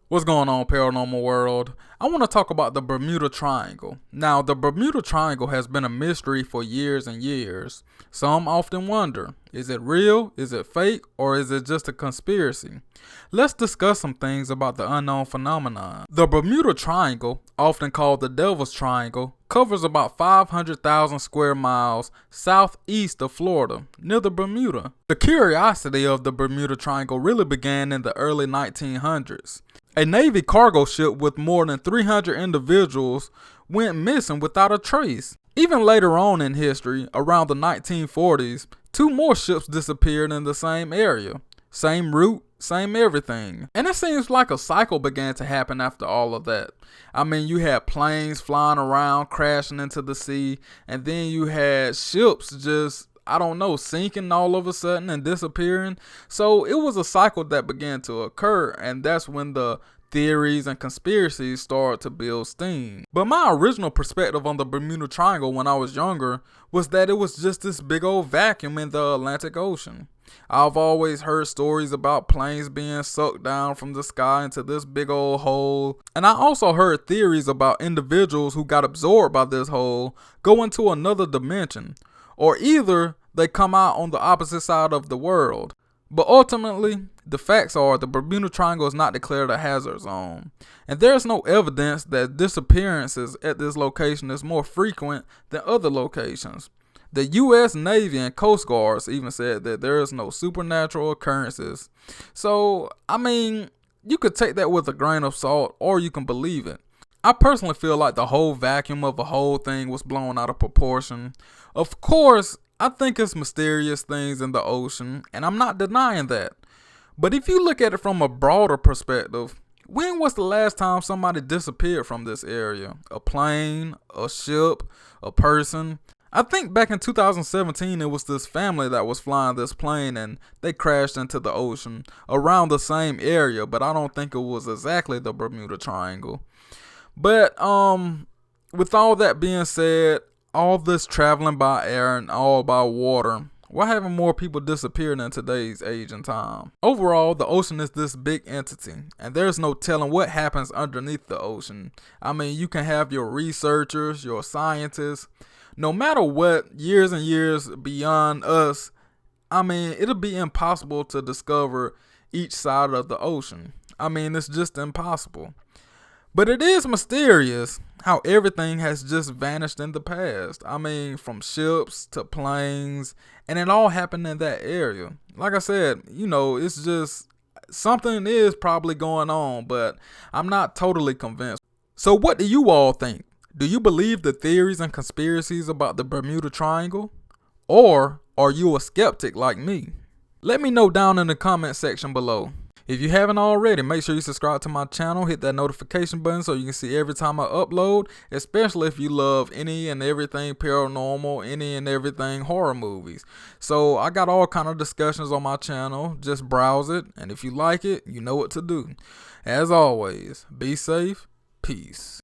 What's going on, paranormal world? I want to talk about the Bermuda Triangle. Now, the Bermuda Triangle has been a mystery for years and years. Some often wonder, is it real, is it fake, or is it just a conspiracy? Let's discuss some things about the unknown phenomenon. The Bermuda Triangle, often called the Devil's Triangle, covers about 500,000 square miles southeast of Florida, near the Bermuda. The curiosity of the Bermuda Triangle really began in the early 1900s. A Navy cargo ship with more than 300 individuals went missing without a trace. Even later on in history, around the 1940s, two more ships disappeared in the same area. Same route, same everything. And it seems like a cycle began to happen after all of that. I mean, you had planes flying around, crashing into the sea, and then you had ships just sinking all of a sudden and disappearing. So it was a cycle that began to occur, and that's when the theories and conspiracies started to build steam. But my original perspective on the Bermuda Triangle when I was younger was that it was just this big old vacuum in the Atlantic Ocean. I've always heard stories about planes being sucked down from the sky into this big old hole. And I also heard theories about individuals who got absorbed by this hole go into another dimension, or either they come out on the opposite side of the world. But ultimately, the facts are the Bermuda Triangle is not declared a hazard zone, and there is no evidence that disappearances at this location is more frequent than other locations. The U.S. Navy and Coast Guards even said that there is no supernatural occurrences. So, I mean, you could take that with a grain of salt, or you can believe it. I personally feel like the whole vacuum of the whole thing was blown out of proportion. Of course, I think it's mysterious things in the ocean, and I'm not denying that. But if you look at it from a broader perspective, when was the last time somebody disappeared from this area? A plane, a ship, a person? I think back in 2017, it was this family that was flying this plane and they crashed into the ocean around the same area, but I don't think it was exactly the Bermuda Triangle. But with all that being said, all this traveling by air and all by water, why haven't more people disappeared in today's age and time? Overall, the ocean is this big entity, and there's no telling what happens underneath the ocean. I mean, you can have your researchers, your scientists, no matter what, years and years beyond us, I mean, it'll be impossible to discover each side of the ocean. I mean, it's just impossible. But it is mysterious how everything has just vanished in the past. I mean, from ships to planes, and it all happened in that area. Like I said, it's just something is probably going on, but I'm not totally convinced. So what do you all think? Do you believe the theories and conspiracies about the Bermuda Triangle? Or are you a skeptic like me? Let me know down in the comment section below. If you haven't already, make sure you subscribe to my channel, hit that notification button so you can see every time I upload, especially if you love any and everything paranormal, any and everything horror movies. So I got all kind of discussions on my channel, just browse it, and if you like it, you know what to do. As always, be safe, peace.